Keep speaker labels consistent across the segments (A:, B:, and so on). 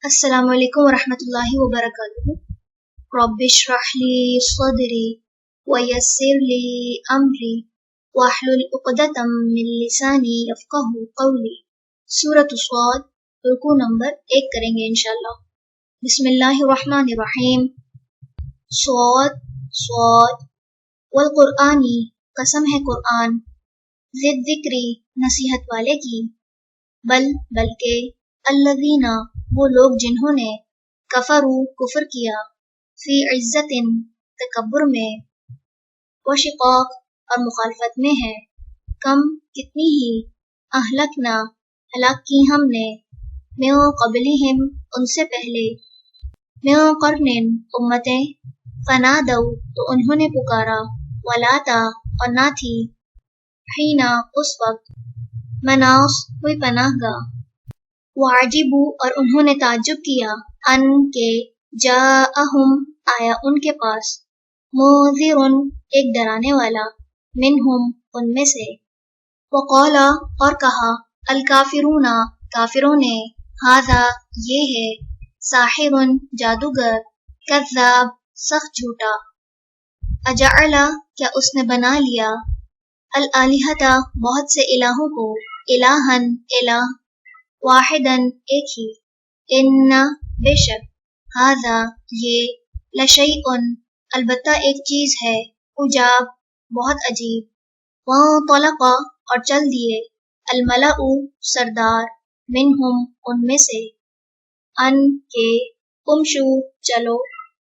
A: السلام علیکم ورحمۃ اللہ وبرکاتہ۔ رب اشرح لی صدری ویسر لی امری واحلل عقدۃ من لسانی یفقہوا قولی۔ سورۃ صاد، رکوع نمبر 1 کریں گے انشاءاللہ۔ بسم اللہ الرحمن الرحیم۔ صاد صاد والقرآنی، قسم ہے قرآن، ذی الذکری، نصیحت والے کی، بلکہ الذین، وہ لوگ جنہوں نے کفروا، کفر کیا، فی عزت، تکبر میں، وشقاق، اور مخالفت میں ہے، کم، کتنی ہی، اہلکنا، ہلاک کی ہم نے، من قبلہم، ان سے پہلے، من قرن، امتیں، فنادوا، تو انہوں نے پکارا، ولاتا، اور نہ تھی، حینا، اس وقت، مناص، کوئی پناہ گاہ، وعجبوا، اور انہوں نے تعجب کیا، ان کے، جاءہم، آیا ان کے پاس، منذر، ایک ڈرانے والا، منہم، ان میں سے، وقالا، اور کہا، الکافرون، کافروں نے، ھذا، یہ ہے، ساحر، جادوگر، کذاب، سخت جھوٹا، اجعل، کیا اس نے بنا لیا، الآلہۃ، بہت سے الہوں کو، الہًا، الہ، واحداً، ایک ہی، ان، بے شک، ھذا، یہ، لشیء، البتہ ایک چیز ہے، عجاب، بہت عجیب، وانطلق، اور چل دیے، الملأ، سردار، منہم، ان میں سے، ان کے، امشوا، چلو،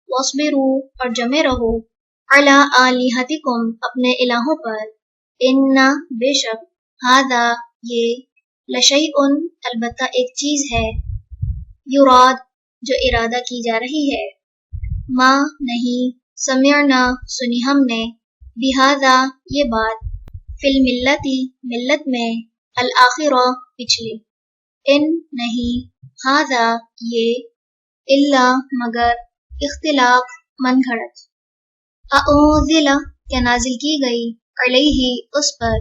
A: واصبروا، اور جمے رہو، علی آلہتکم، اپنے الہوں پر، ان، بے شک، ھذا، یہ، لشیء، البتہ ایک چیز ہے، یراد، جو ارادہ کی جا رہی ہے، ما، نہیں، سمعنا، سنی ہم نے، بہذا، یہ بات، فی الملتی، ملت میں، الآخرہ، پچھلی، ان، نہیں، ھذا، یہ، الا، مگر، اختلاق، من گھڑت، اؤنزل، کیا نازل کی گئی، علیہ، اس پر،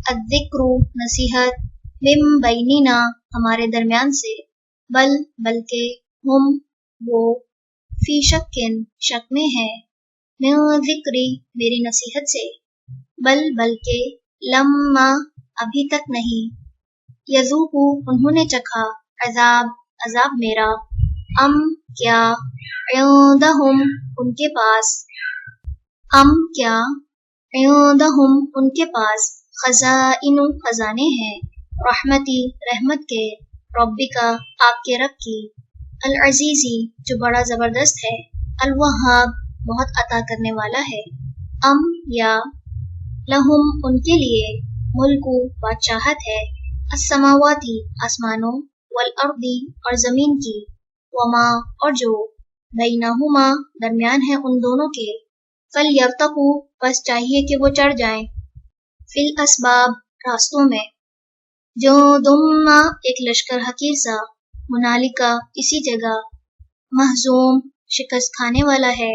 A: الذکر، نصیحت، من بیننا، ہمارے درمیان سے، بلکہ، ہم، وہ، فی شکن، شک میں ہے، من ذکری، میری نصیحت سے، بلکہ، لما، ابھی تک نہیں، یذوقوا، انہوں نے چکھا، عذاب میرا، ام، کیا، عندہم، ان کے پاس، ام، کیا، عندہم، ان کے پاس، خزائن، خزانے ہیں، رحمتی، رحمت کے، ربکا، آپ کے رب کی، العزیزی، جو بڑا زبردست ہے، الوہاب، بہت عطا کرنے والا ہے، ام، یا، لہم، ان کے لیے، ملک، بادشاہت ہے، السماواتی، آسمانوں، والارضی، اور زمین کی، وما، اور جو، بینہما، درمیان ہے ان دونوں کے، فلیرتقوا، بس چاہیے کہ وہ چڑھ جائیں، فی الاسباب، راستوں میں، جو دم، ایک لشکر حقیر سا، منالکا، اسی جگہ، مہزوم، شکست کھانے والا ہے،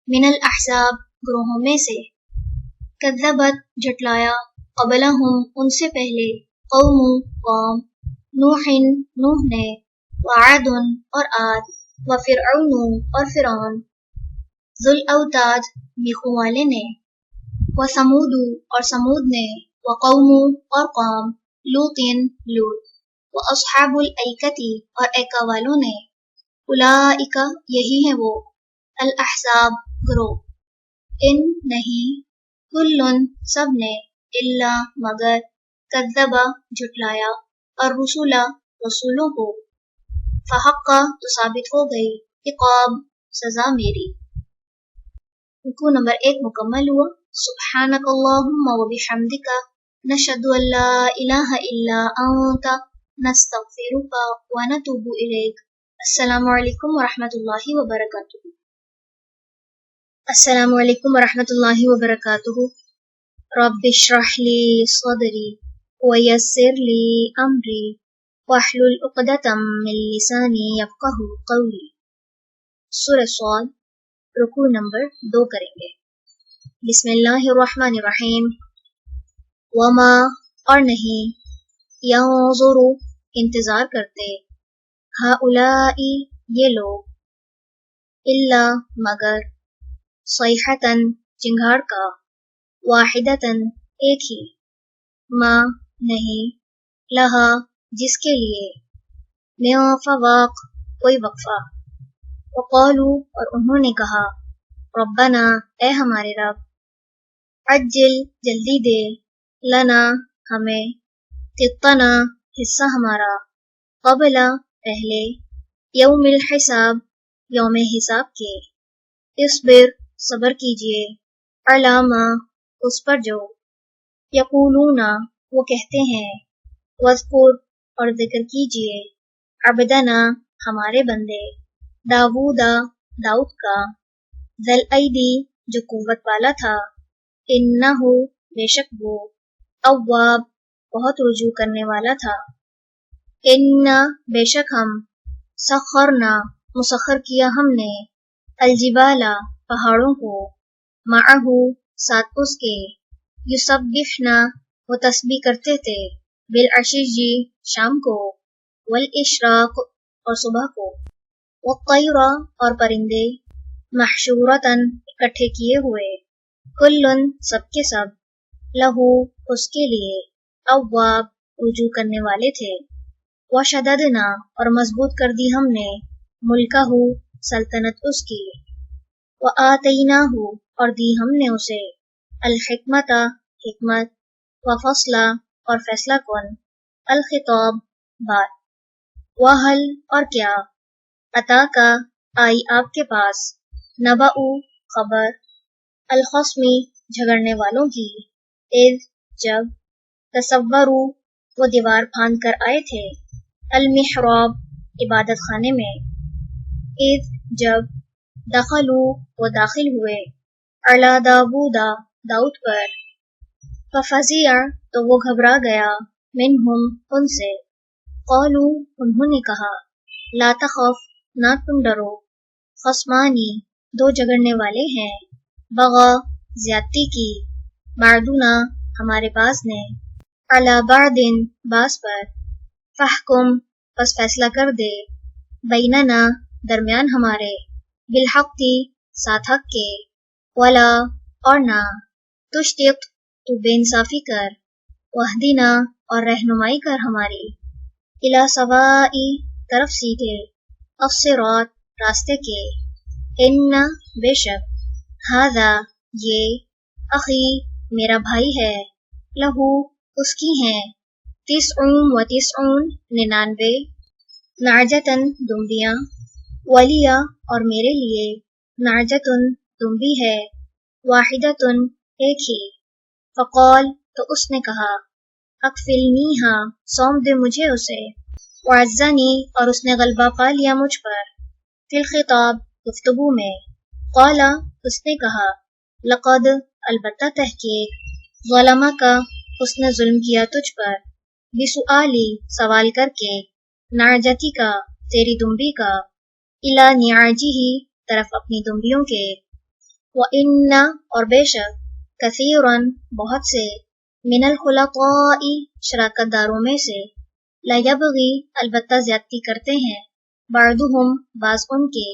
A: من الاحزاب، گروہوں میں سے، کذبت، جھٹلایا، قبلہم، ان سے پہلے، قوم، نوح، نوح نے، وعاد، اور عاد، وفرعون، اور فرعون، ذو الاوتاد، میخوں والے نے، وثمود، اور سمود نے، وقوم، اور قوم، لوط، واصحاب الایکتی، اور ایکا والوں نے، اولئک، یہی ہیں وہ، الاحزاب، گروہ، ان، نہیں، کل، سب نے، الا، مگر، کذب، جھٹلایا، الرسل، رسولوں کو، فحق، تو ثابت ہو گئی، عقاب، سزا میری۔ رکوع نمبر 1 مکمل ہوا۔ سبحانک اللہم وبحمدک، نشہد ان لا الہ الا انت، نستغفرک ونتوب الیک۔ السلام علیکم ورحمۃ اللہ وبرکاتہ۔ السلام علیکم ورحمۃ اللہ وبرکاتہ۔ رب اشرح لی صدری ویسر لی امری واحلل عقدۃ من لسانی یفقہوا قولی۔ سورۃ صاد، رکوع نمبر 2 کریں گے۔ بسم اللہ الرحمن الرحیم۔ وما، اور نہیں، ینظر، انتظار کرتے، ہؤلاء، یہ لوگ الا مگر صیحتن چنگھاڑ کا واحدتن ایک ہی ما نہیں لہا جس کے لیے من فواق کوئی وقفہ وقالو اور انہوں نے کہا ربنا اے ہمارے رب عجل جلدی دے لنا ہمیں قطنا حصہ ہمارا قبل پہلے یوم الحساب یوم حساب کے اصبر صبر کیجئے علامہ اس پر جو یقولون وہ کہتے ہیں وذکر اور ذکر کیجئے عبدنا ہمارے بندے داؤدا داؤد کا ذل ایدی جو قوت والا تھا انہو بے شک وہ اواب بہت رجوع کرنے والا تھا ان بے شک ہم سخرنا مسخر کیا ہم نے الجبالا پہاڑوں کو معہو ساتھ اس کے یسبحنا وہ تسبیح کرتے تھے بالعشی شام کو والاشراق اور صبح کو والطیر اور پرندے محشورتن اکٹھے کیے ہوئے کلن سب کے سب لہو اس کے لیے اواب رجوع کرنے والے تھے وشددنا اور مضبوط کر دی ہم نے ملکہ سلطنت اس کی وآتیناہ اور دی ہم نے اسے الحکمت حکمت وفصلہ اور فیصلہ کن الخطاب بات وحل اور کیا عطا کا آئی آپ کے پاس نبأ خبر الخصمی جھگڑنے والوں کی اذ جب تصوروا وہ دیوار پھاند کر آئے تھے المحراب عبادت خانے میں اذ جب دخلوا وہ داخل ہوئے علی داودا داؤد پر ففزع تو وہ گھبرا گیا منہم ان سے قالوا انہوں نے کہا لا تخف نہ تم ڈرو خصمانی دو جھگڑنے والے ہیں بغا زیادتی کی بعدنا ہمارے بعض نے علی بعض بعض پر فحکم پس فیصلہ کر دے بیننا درمیان ہمارے بالحق ساتھ حق کے ولا اور نہ تشتق تو بے انصافی کر وہدینا اور رہنمائی کر ہماری الی سوائی طرف سیدھے الصراط راستے کے ان بے شک ھذا یہ اخی میرا بھائی ہے لہو اس کی ہیں 99 99 نعجتن دمبیاں ولیہ اور میرے لیے نعجتن دمبی ہے واحدتن ایک ہی فقال تو اس نے کہا اکفلنیہا سونپ دے مجھے اسے وعزنی اور اس نے غلبہ پا لیا مجھ پر فی الخطاب گفتگو میں قالا اس نے کہا لقد البتہ تحقیق ظلمک اس نے ظلم کیا تجھ پر بسؤالی سوال کر کے نعجتی کا تیری دمبی کا الی نعاجہ طرف اپنی دمبیوں کے وَإِنَّ اور بے شک کثیراً بہت سے من الخلطاء شراکت داروں میں سے لیبغی البتہ زیادتی کرتے ہیں بعضهم بعض ان کے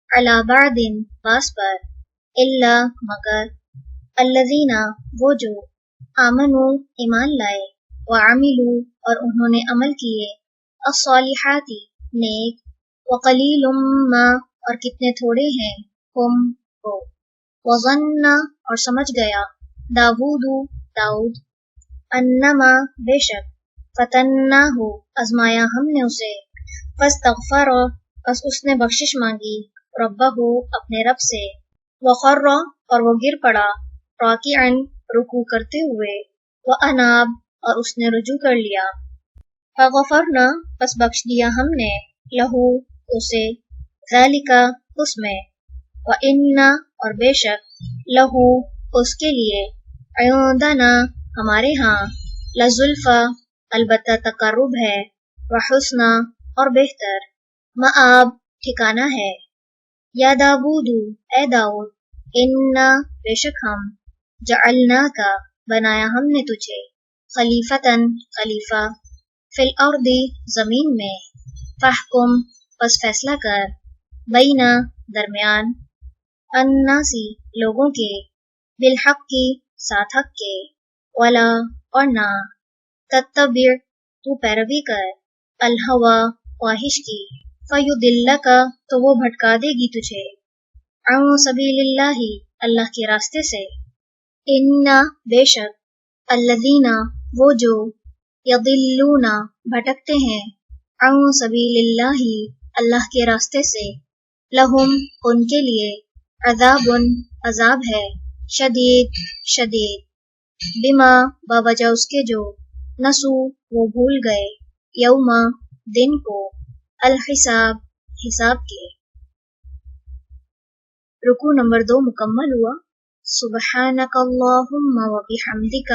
A: علی بعض بعض پر الا مگر الذین وہ جو آمنوا ایمان لائے وعملوا اور انہوں نے عمل کیے الصالحات نیک وقلیل ما اور کتنے تھوڑے ہیں ہم وہ وظن اور سمجھ گیا داود داؤد انما بے شک فتناہ ازمایا ہم نے اسے فاستغفر پس اس نے بخشش مانگی ربہ اپنے رب سے وخر اور وہ گر پڑا راکعا رکوع کرتے ہوئے واناب اور اس نے رجوع کر لیا فغفرنا پس بخش دیا ہم نے لہو اسے ذالک اس میں وَإِنَّ اور بے شک لہو اس کے لیے عندنا ہمارے ہاں لزلفا البتہ تقرب ہے وحسنا اور بہتر مآب ٹھکانہ ہے یا داود اے داؤد انا بے شک ہم جعلنا کا بنایا ہم نے تجھے خلیفتن خلیفہ فی الارض زمین میں فحکم پس فیصلہ کر بینا درمیان الناسی لوگوں کے بالحق کی ساتھ حق کے ولا اور نہ تتبع تو پیروی کر الہوا خواہش کی فیضلک تو وہ بھٹکا دے گی تجھے عن سبیل اللہ اللہ کے راستے سے ان بے شک الذین وہ جو یضلون بھٹکتے ہیں عن سبیل اللہ اللہ کے راستے سے لہم ان کے لیے عذاب عذاب ہے شدید شدید بما بوجہ اس کے جو نسو وہ بھول گئے یوم دن کو الحساب حساب کے۔ رکوع نمبر 2 مکمل ہوا۔ سبحانک اللہم و بحمدک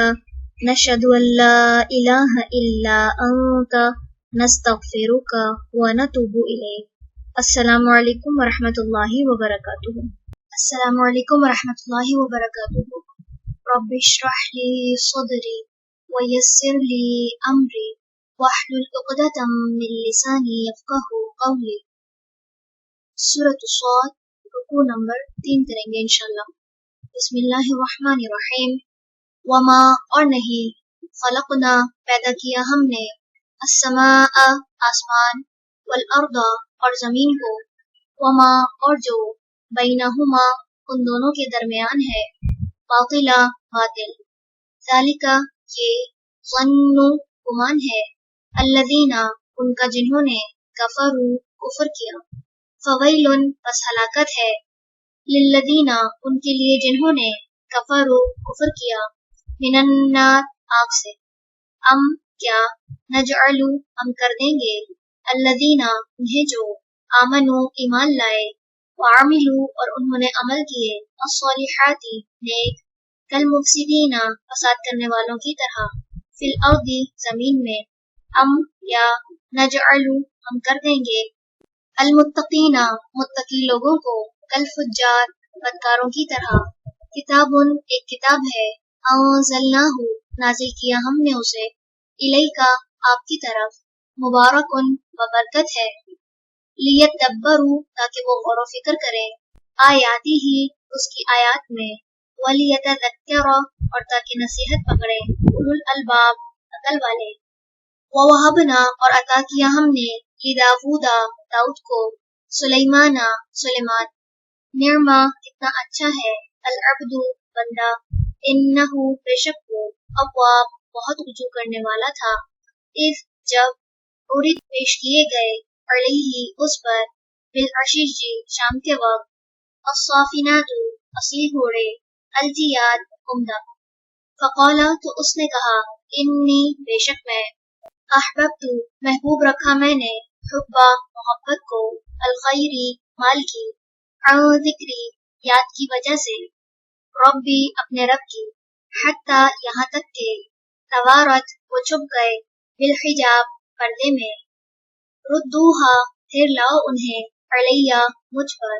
A: نشہد ان لا الہ الا انت نستغفرک و نتوب الیک۔ السلام علیکم ورحمۃ اللہ وبرکاتہ۔ السلام علیکم ورحمۃ اللہ وبرکاتہ۔ رب اشرح لی صدری ویسر لی امری واحلل عقدۃ من لسانی یفقہوا قولی۔ سورۃ صاد رکوع نمبر 3 کریں گے انشاءاللہ۔ بسم اللہ الرحمن الرحیم۔ وما اور نہیں خلقنا پیدا کیا ہم نے السماء آسمان والارض اور زمین کو وما اور جو بینہما ان دونوں کے درمیان ہے باطلا باطل ذالک یہ ظن گمان ہے الذین ان کا جنہوں نے کفروا کفر کیا فویل پس ہلاکت ہے للذین ان کے لیے جنہوں نے کفروا کفر کیا من النار آگ سے ام کیا نجعل ہم کر دیں گے الذین انہیں جو آمنوا ایمان لائے وعملوا اور انہوں نے عمل کیے الصالحات نیک کالمفسدین فساد کرنے والوں کی طرح فی الارض زمین میں ام یا نجعل ہم کر دیں گے المتقین متقی لوگوں کو کالفجار بدکاروں کی طرح کتاب ایک کتاب ہے انزلناہ نازل کیا ہم نے اسے الیک آپ کی طرف مبارک ببرکت ہے لیدبروا تاکہ وہ غور و فکر کریں آیاتی ہی اس کی آیات میں ولیتذکر اور تاکہ نصیحت پکڑیں اولو الالباب عقل والے ووہبنا اور عطا کیا ہم نے لداؤد داؤد کو سلیمان نعمہ کتنا اچھا ہے العبد بندہ انہ بے شک وہ اواب بہت رجوع کرنے والا تھا اذ جب عرض پیش کیے گئے علیہ اس پر بالعشیش شام کے وقت الصافنات اصیل گھوڑے الجیاد عمدہ فقالا تو اس نے کہا انی بے شک میں احببت محبوب رکھا میں نے حبا محبت کو الخیری مال کی عن ذکری یاد کی وجہ سے ربی اپنے رب کی حتی یہاں تک کہ توارت وہ چھپ گئے بالحجاب پردے میں ردوہا پھر لاؤ انہیں علیہ مجھ پر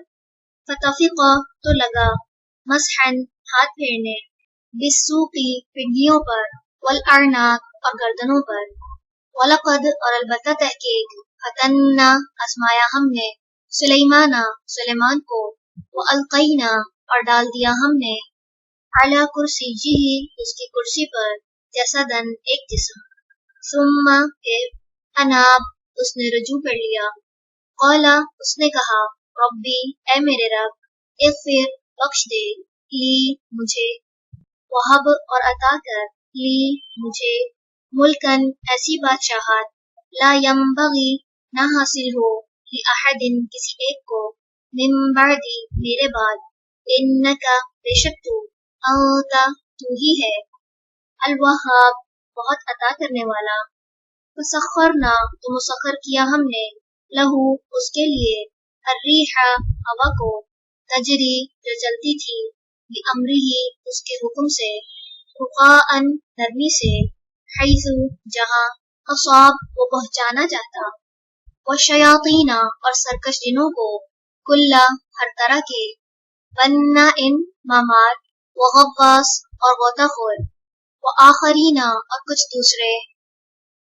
A: فتفقا تو لگا مسحن ہاتھ پھیرنے بالسوقی پنڈلیوں پر والاعناق اور گردنوں پر وَلَقَدْ اور البتہ تحقیق فتنا آزمایا ہم نے سلیمان کو وَأَلْقَيْنَا اور ڈال دیا ہم نے عَلَى كُرْسِيِّهِ اس کی کرسی پر جسدن ایک جسم ثم پھر اناب اس نے رجوع کر لیا قالا اس نے کہا ربی اے میرے رب اغفر بخش دے لی مجھے وہب اور عطا کر لی مجھے ملکن ایسی بادشاہت لا ینبغی نہ حاصل ہو لأحد کسی ایک کو من بعدی میرے بعد انکا بے شک تو انتا تو ہی ہے الوہاب بہت عطا کرنے والا فسخرنا تو مسخر کیا ہم نے لہو اس کے لیے الریح ہوا کو تجری جو چلتی تھی بامرہ اس کے حکم سے رخاءً نرمی سے حیث جہاں اصاب وہ پہنچانا چاہتا والشیاطین اور سرکش جنوں کو کلا ہر طرح کے بناءٍ مامار وغواص اور غوطہ خور وآخرین اور کچھ دوسرے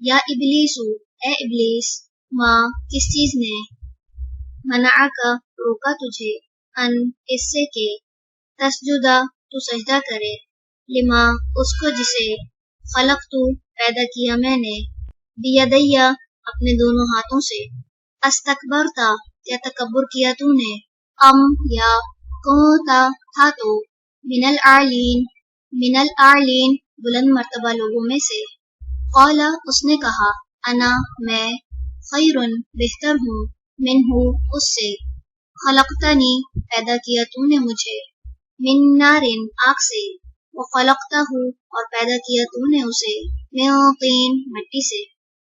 A: یا ابلیسو اے ابلیس، ماں کس چیز نے، منعکا روکا تجھے، ان اس سے کہ تسجدہ تو سجدہ کرے، لما اس کو جسے خلق تو پیدا کیا میں نے، بیدیا اپنے دونوں ہاتھوں سے، استکبرتا کیا تکبر کیا تو نے، ام یا کنتا تھا تو، من العالین بلند مرتبہ لوگوں میں سے، قال اس نے کہا، انا میں، خیرن بہتر ہوں، منہ اس سے، خلقتنی پیدا کیا تو نے مجھے، من نارن آگ سے، وخلقتہ اور پیدا کیا تو نے اسے، من طین مٹی سے،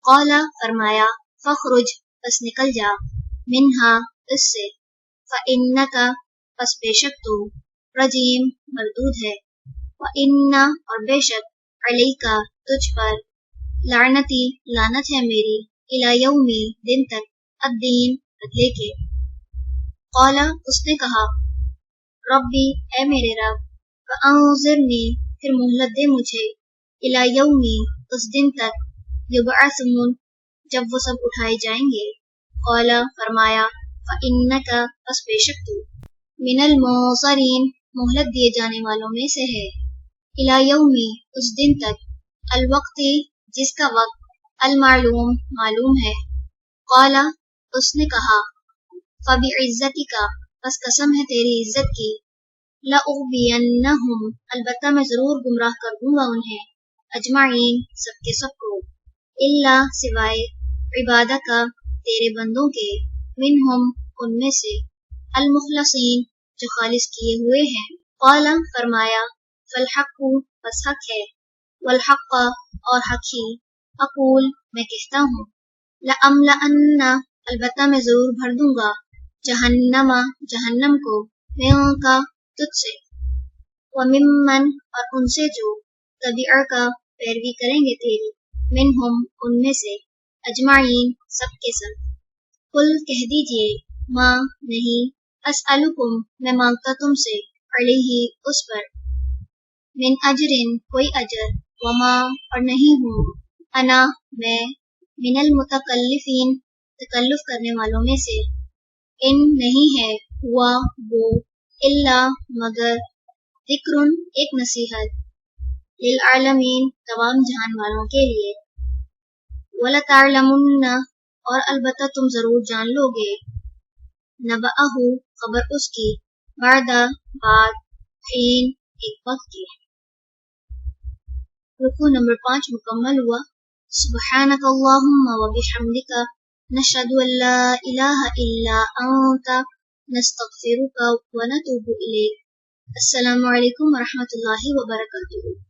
A: قال فرمایا، فخرج پس نکل جا، منہا اس سے، فإنک پس بے شک تو، رجیم مردود ہے، وإن اور بے شک، علیکا تجھ پر، لعنتی لعنت ہے میری، الی یومی دن تک، الدین بدلے کے، قال اس نے کہا، ربی اے میرے رب، فانظرنی پھر مہلت دے مجھے، الی یومی اس دن تک، یبعثون جب وہ سب اٹھائے جائیں گے، قال فرمایا، فإنک پس بے شک تو، من المنظرین مہلت دیے جانے والوں میں سے ہے، الی یومی اس دن تک، الوقت جس کا وقت، المعلوم معلوم ہے، قال اس نے کہا، فبعزتک پس قسم ہے تیری عزت کی، لأغوینہم البتہ میں ضرور گمراہ کر دوں گا انہیں، اجمعین سب کے سب کو، الا سوائے، عبادک تیرے بندوں کے، منہم ان میں سے، المخلصین جو خالص کیے ہوئے ہیں، قال فرمایا، فالحق پس حق ہے، والحق اور حق ہی، اقول میں کہتا ہوں، لأملأن البتہ میں ضرور بھر دوں گا، جہنم کو، منک تجھ سے، وممن اور ان سے جو، تبعک پیروی کریں گے تیری، منہم ان میں سے، اجمعین سب کے سب، قل کہہ دیجئے، ما نہیں، اسألکم میں مانگتا تم سے، علیہ اس پر، من اجرن کوئی اجر، وما اور نہیں ہوں، انا میں، من المتکلفین تکلف کرنے والوں میں سے، ان نہیں ہے، ہوا وہ، الا مگر، ذکر ایک نصیحت، للعالمین تمام جہان والوں کے لیے، وَلَتَعْلَمُنَّ اور البتہ تم ضرور جان لو گے، نبأہ خبر اس کی، بعد حین ایک وقت کی۔ رکوع نمبر 5 مکمل ہوا۔ سبحانک اللہم و بحمدک، نشہد ان لا الہ الا انت، نستغفرک و نتوب الیک۔ السلام علیکم ورحمۃ اللہ وبرکاتہ۔